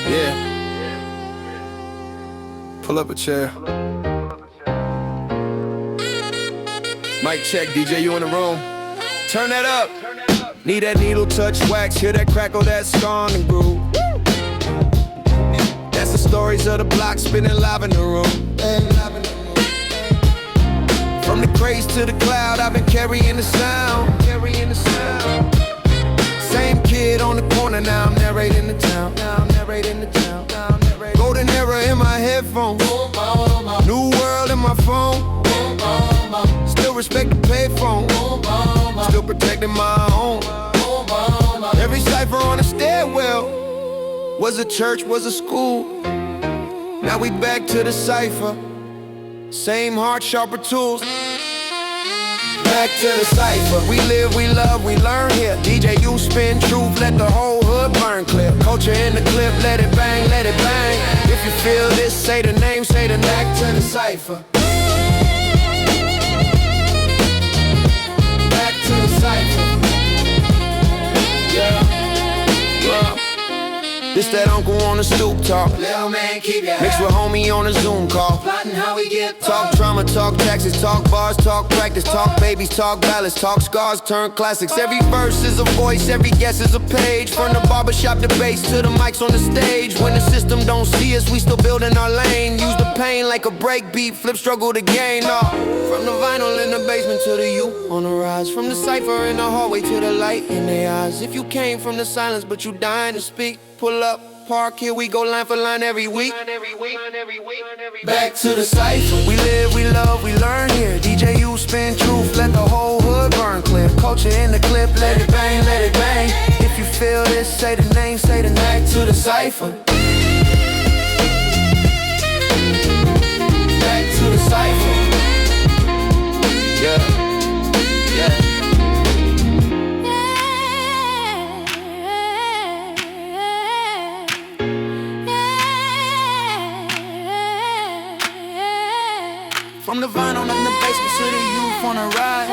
Yeah. Pull up a chair. Mic check, DJ, you in the room? Turn that up. Need that needle touch wax, hear that crackle, that scar and groove. That's the stories of the block spinning live in the room. From the craze to the cloud, I've been carrying the sound. Same kid on the corner, now I'm narrating the town. Golden era in my headphones, new world in my phone. Still respect the payphone, still protecting my own. Every cipher on the stairwell was a church, was a school. Now we back to the cipher, same heart, sharper tools. Back to the cipher, we live, we love, we learn here. DJ, you spin truth, let the whole hood burn clear. Culture in the clip, let it bang, let it bang. If you feel this, say the name, say the name. Back to the cipher. Back to the cipher. Yeah. This that uncle on the stoop talk. Little man, keep your Mixed with homie on a Zoom call. plotting how we get Talk drama, talk taxes, talk bars, talk practice, talk babies, talk ballads, talk scars, turn classics. Every verse is a voice, every guess is a page. From the barbershop debates to the mics on the stage. When the system don't see us, we still building our lane. Use the pain like a break beat, flip struggle to gain. From the vinyl in the basement to the you on the rise. From the cipher in the hallway to the light in their eyes. If you came from the silence but you dying to speak, pull up, park, here we go line for line every week. Back to the cipher. We live, we love, we learn here. DJ, you spin truth, let the whole hood burn clear. Culture in the clip, let it bang, let it bang. If you feel this, say the name, say the name. Back to the cipher. Back to the cipher. Yeah, yeah. From the vinyl in the basement to the youth on a ride.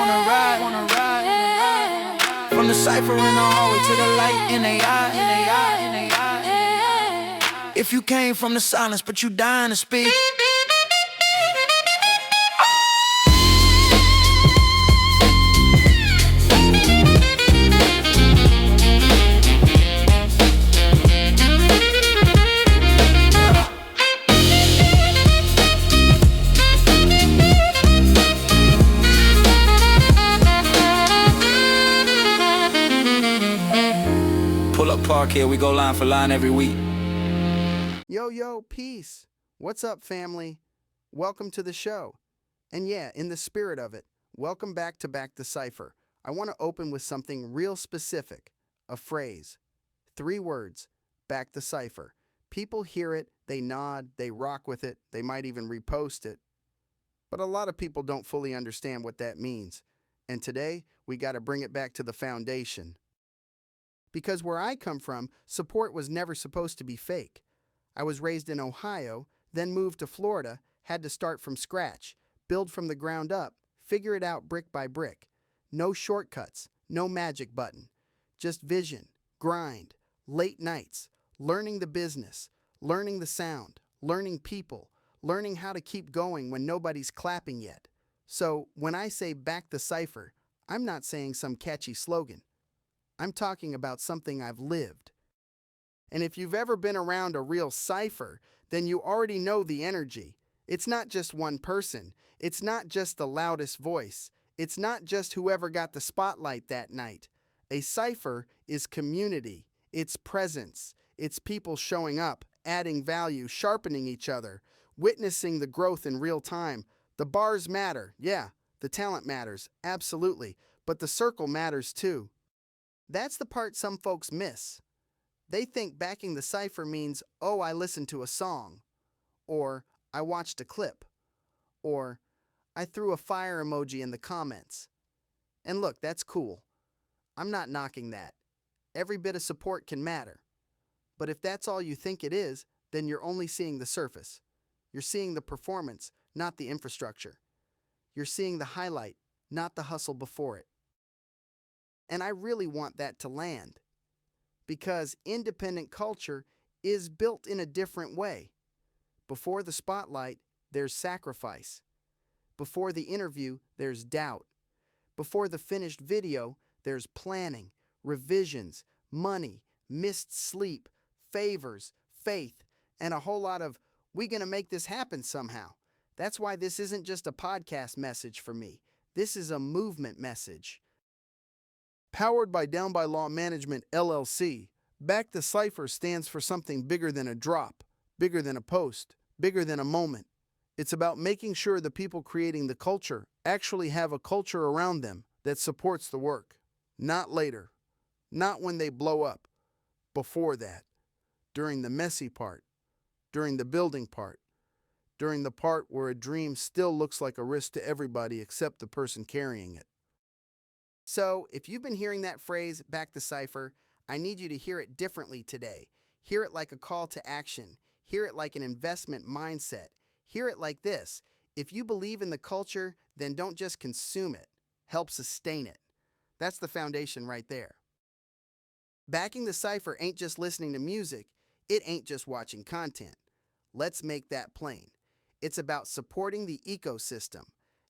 From the cipher in the hallway to the light in they eye. If you came from the silence but you dying to speak. Pull up, park, here we go line for line every week. Yo, peace. What's up, family? Welcome to the show. And yeah, in the spirit of it, welcome back to Back The Cypher. I want to open with something real specific, a phrase. 3 words, Back The Cypher. People hear it, they nod, they rock with it, they might even repost it. But a lot of people don't fully understand what that means. And today, we got to bring it back to the foundation. Because where I come from, support was never supposed to be fake. I was raised in Ohio, then moved to Florida, had to start from scratch, build from the ground up, figure it out brick by brick. No shortcuts, no magic button. Just vision, grind, late nights, learning the business, learning the sound, learning people, learning how to keep going when nobody's clapping yet. So when I say Back the Cypher, I'm not saying some catchy slogan. I'm talking about something I've lived. And if you've ever been around a real cipher, then you already know the energy. It's not just one person. It's not just the loudest voice. It's not just whoever got the spotlight that night. A cipher is community. It's presence. It's people showing up, adding value, sharpening each other, witnessing the growth in real time. The bars matter, yeah. The talent matters, absolutely. But the circle matters too. That's the part some folks miss. They think backing the cipher means, oh, I listened to a song, or I watched a clip, or I threw a fire emoji in the comments. And look, that's cool. I'm not knocking that. Every bit of support can matter. But if that's all you think it is, then you're only seeing the surface. You're seeing the performance, not the infrastructure. You're seeing the highlight, not the hustle before it. And I really want that to land, because independent culture is built in a different way. Before the spotlight, there's sacrifice. Before the interview, there's doubt. Before the finished video, there's planning, revisions, money, missed sleep, favors, faith, and a whole lot of, we gonna make this happen somehow. That's why this isn't just a podcast message for me. This is a movement message. Powered by Down by Law Management, LLC, Back the Cypher stands for something bigger than a drop, bigger than a post, bigger than a moment. It's about making sure the people creating the culture actually have a culture around them that supports the work. Not later, not when they blow up, before that, during the messy part, during the building part, during the part where a dream still looks like a risk to everybody except the person carrying it. So, if you've been hearing that phrase, back the cipher, I need you to hear it differently today. Hear it like a call to action. Hear it like an investment mindset. Hear it like this: if you believe in the culture, then don't just consume it. Help sustain it. That's the foundation right there. Backing the cipher ain't just listening to music. It ain't just watching content. Let's make that plain. It's about supporting the ecosystem.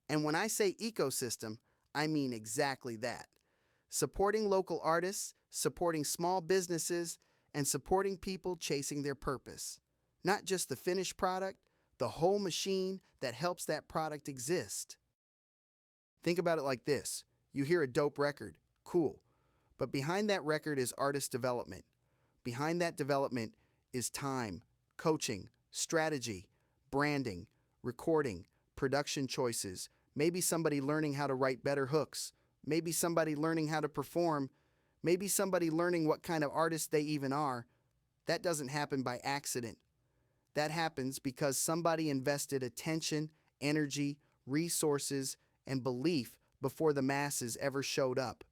And when I say ecosystem, I mean exactly that. Supporting local artists, supporting small businesses, and supporting people chasing their purpose. Not just the finished product, the whole machine that helps that product exist. Think about it like this. You hear a dope record, cool. But behind that record is artist development. Behind that development is time, coaching, strategy, branding, recording, production choices, maybe somebody learning how to write better hooks, maybe somebody learning how to perform, maybe somebody learning what kind of artist they even are. That doesn't happen by accident. That happens because somebody invested attention, energy, resources, and belief before the masses ever showed up.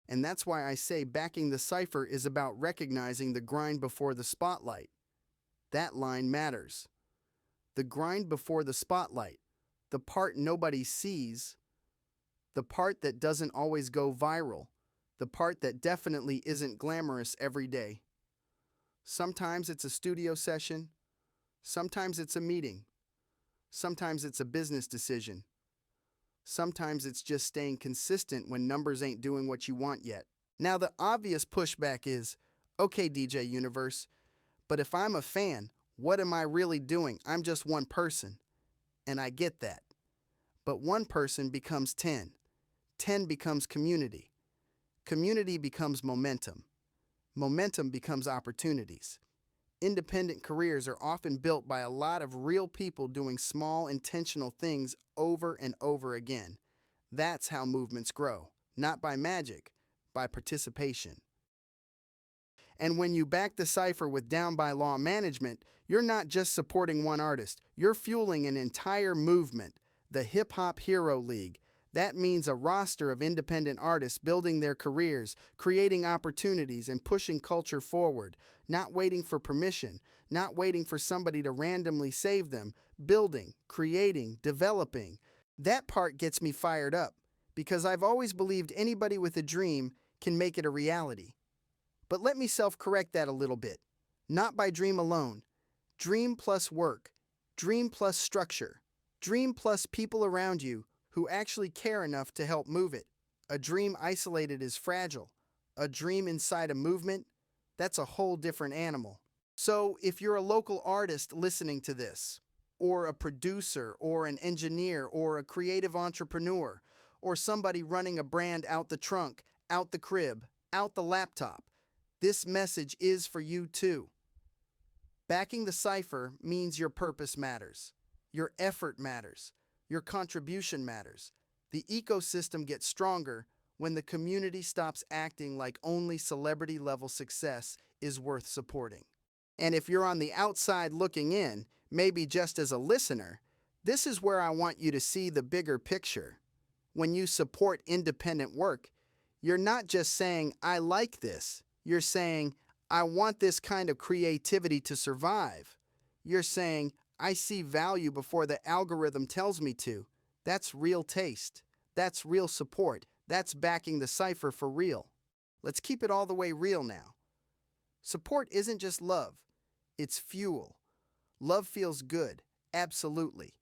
And that's why I say backing the cipher is about recognizing the grind before the spotlight. That line matters. The grind before the spotlight, the part nobody sees, the part that doesn't always go viral, the part that definitely isn't glamorous every day. Sometimes it's a studio session, sometimes it's a meeting, sometimes it's a business decision, sometimes it's just staying consistent when numbers ain't doing what you want yet. Now the obvious pushback is, okay DJ Universe, but if I'm a fan, what am I really doing? I'm just one person. And I get that. But one person becomes 10. 10 becomes community. Community becomes momentum. Momentum becomes opportunities. Independent careers are often built by a lot of real people doing small, intentional things over and over again. That's how movements grow. Not by magic, by participation. And when you back the cipher with Down by Law Management, you're not just supporting one artist, you're fueling an entire movement, the Hip Hop Hero League. That means a roster of independent artists building their careers, creating opportunities, and pushing culture forward, not waiting for permission, not waiting for somebody to randomly save them, building, creating, developing. That part gets me fired up, because I've always believed anybody with a dream can make it a reality. But let me self-correct that a little bit. Not by dream alone. Dream plus work. Dream plus structure. Dream plus people around you who actually care enough to help move it. A dream isolated is fragile. A dream inside a movement, that's a whole different animal. So if you're a local artist listening to this, or a producer, or an engineer, or a creative entrepreneur, or somebody running a brand out the trunk, out the crib, out the laptop, this message is for you too. Backing the cipher means your purpose matters. Your effort matters. Your contribution matters. The ecosystem gets stronger when the community stops acting like only celebrity-level success is worth supporting. And if you're on the outside looking in, maybe just as a listener, this is where I want you to see the bigger picture. When you support independent work, you're not just saying, I like this. You're saying, I want this kind of creativity to survive. You're saying, I see value before the algorithm tells me to. That's real taste. That's real support. That's backing the cypher for real. Let's keep it all the way real now. Support isn't just love. It's fuel. Love feels good, absolutely.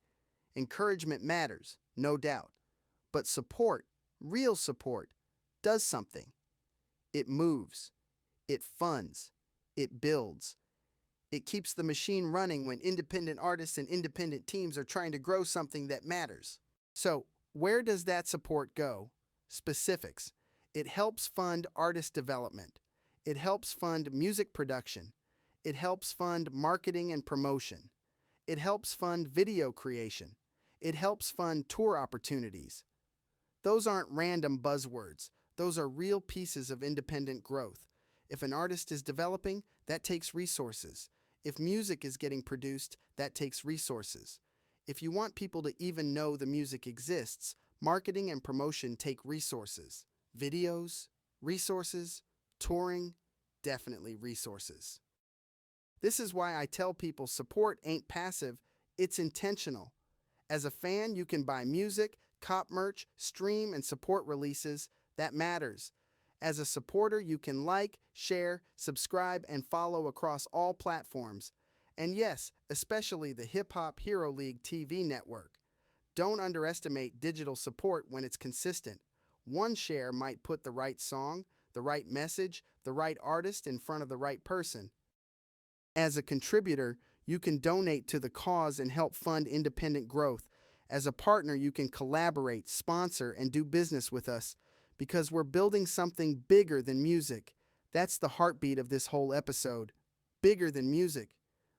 Encouragement matters, no doubt. But support, real support, does something. It moves. It funds. It builds. It keeps the machine running when independent artists and independent teams are trying to grow something that matters. So, where does that support go? Specifics. It helps fund artist development. It helps fund music production. It helps fund marketing and promotion. It helps fund video creation. It helps fund tour opportunities. Those aren't random buzzwords. Those are real pieces of independent growth. If an artist is developing, that takes resources. If music is getting produced, that takes resources. If you want people to even know the music exists, marketing and promotion take resources. Videos, resources, touring, definitely resources. This is why I tell people support ain't passive, it's intentional. As a fan, you can buy music, cop merch, stream, and support releases. That matters. As a supporter, you can like, share, subscribe, and follow across all platforms. And yes, especially the Hip Hop Hero League TV network. Don't underestimate digital support when it's consistent. One share might put the right song, the right message, the right artist in front of the right person. As a contributor, you can donate to the cause and help fund independent growth. As a partner, you can collaborate, sponsor, and do business with us because we're building something bigger than music. That's the heartbeat of this whole episode. Bigger than music.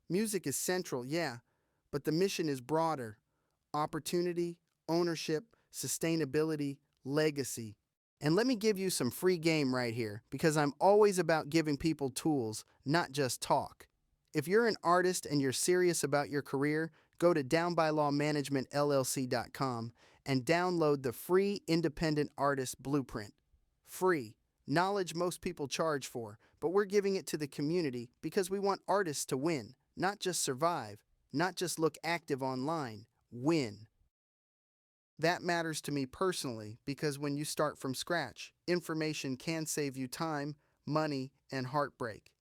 Music is central, yeah, but the mission is broader. Opportunity, ownership, sustainability, legacy. And let me give you some free game right here because I'm always about giving people tools, not just talk. If you're an artist and you're serious about your career, go to downbylawmanagementllc.com and download the free Independent Artist Blueprint. Free. Knowledge most people charge for, but we're giving it to the community because we want artists to win, not just survive, not just look active online, win. That matters to me personally because when you start from scratch, information can save you time, money, and heartbreak.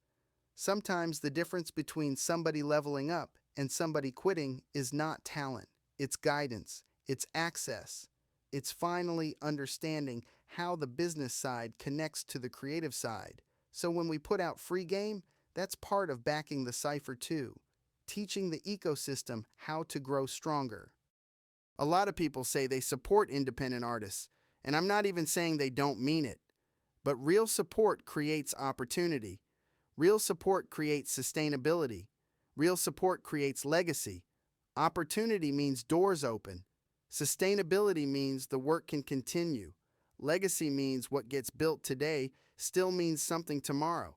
Sometimes the difference between somebody leveling up and somebody quitting is not talent. It's guidance. It's access. It's finally understanding how the business side connects to the creative side. So when we put out free game, that's part of backing the cypher too. Teaching the ecosystem how to grow stronger. A lot of people say they support independent artists, and I'm not even saying they don't mean it. But real support creates opportunity. Real support creates sustainability. Real support creates legacy. Opportunity means doors open. Sustainability means the work can continue. Legacy means what gets built today still means something tomorrow.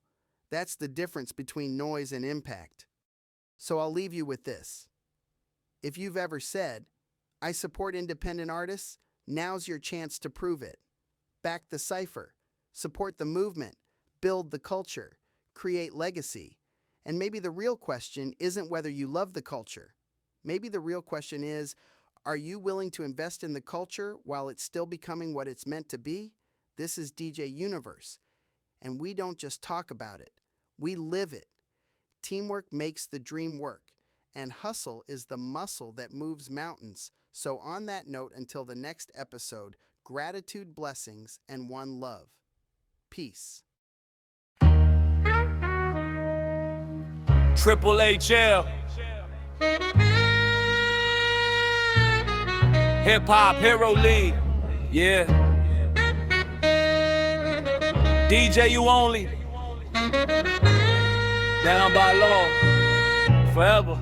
That's the difference between noise and impact. So I'll leave you with this. If you've ever said, I support independent artists, now's your chance to prove it. Back the cypher. Support the movement. Build the culture. Create legacy. And maybe the real question isn't whether you love the culture. Maybe the real question is, are you willing to invest in the culture while it's still becoming what it's meant to be? This is DJ Universe. And we don't just talk about it. We live it. Teamwork makes the dream work. And hustle is the muscle that moves mountains. So on that note, until the next episode, gratitude, blessings, and one love. Peace. Triple HL. Hip Hop Hero League. Yeah. DJ you only. Down by law. Forever.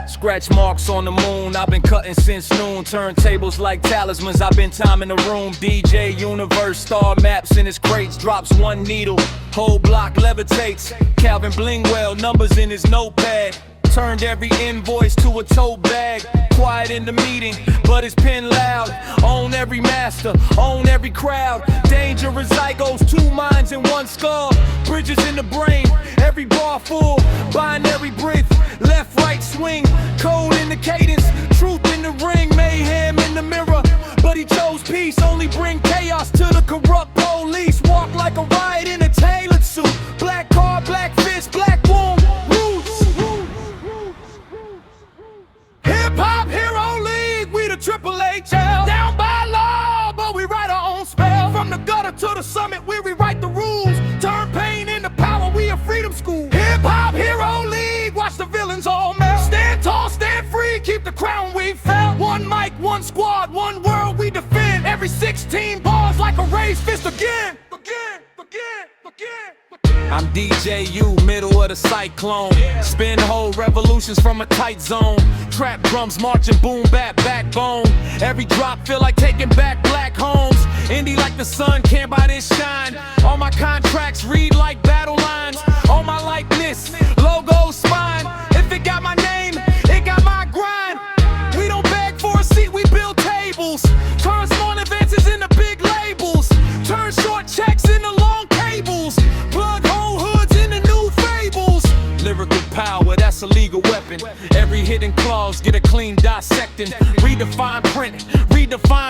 Scratch marks on the moon, I've been cutting since noon. Turntables like talismans, I've been timing the room. DJ Universe, star maps in his crates. Drops one needle, whole block levitates. Calvin Blingwell, numbers in his notepad. Turned every invoice to a tote bag. Quiet in in the meeting, but his pen loud. Own every master, own every crowd. Dangerous zygos, two minds in one skull. Bridges in the brain, every bar full. Binary breath, left, right swing. Code in the cadence, truth in the ring. Mayhem in the mirror, but he chose peace. Only bring chaos to the corrupt police. Walk like a riot in a tailored suit. Black car, black fist, black womb. Roots. Hip-hop hero league, we the Triple H. Down by law, but we write our own spell. From the gutter to the summit, we rewrite the rules. Turn pain into power, we a freedom school. Hip-hop hero league, watch the villains all melt. Stand tall, stand free, keep the crown we felt. One mic, one squad, one world we defend. Every 16 bars like a raised fist again. I'm DJU, middle of the cyclone. Spin whole revolutions from a tight zone. Trap drums marching, boom bap, backbone. Every drop feel like taking back black homes. Indie like the sun, can't buy this shine. All my contracts read like battle lines. All my likeness, logo, spine. If it got my name, it got my grind. We don't beg for a seat, we build tables. Turn small advances into big labels. Turn short checks into long cables. Plug whole hoods into new fables. Lyrical power, that's a legal weapon. Every hidden clause, get a clean dissecting. Redefine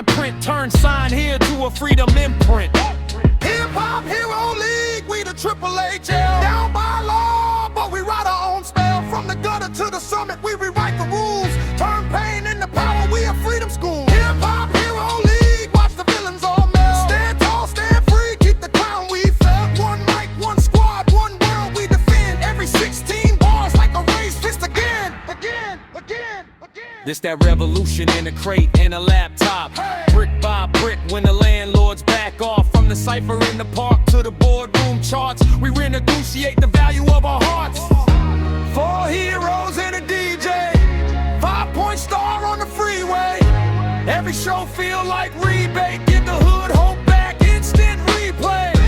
print, turn sign here to a freedom imprint. Hip-hop hero league, we the Triple H. Down by law, but we write our own spell. From the gutter to the summit, we rewrite the rules. Turn pain into power, we a freedom school. Hip-hop hero league, watch the villains all melt. Stand tall, stand free, keep the crown we felt. One mic, one squad, one world we defend. Every 16 bars like a raised fist again. This that revolution in a crate and a laptop. Brick by brick when the landlords back off. From the cypher in the park to the boardroom charts, we renegotiate the value of our hearts. 4 heroes and a DJ, 5-point star on the freeway. Every show feel like rebate, give the hood hope back, instant replay.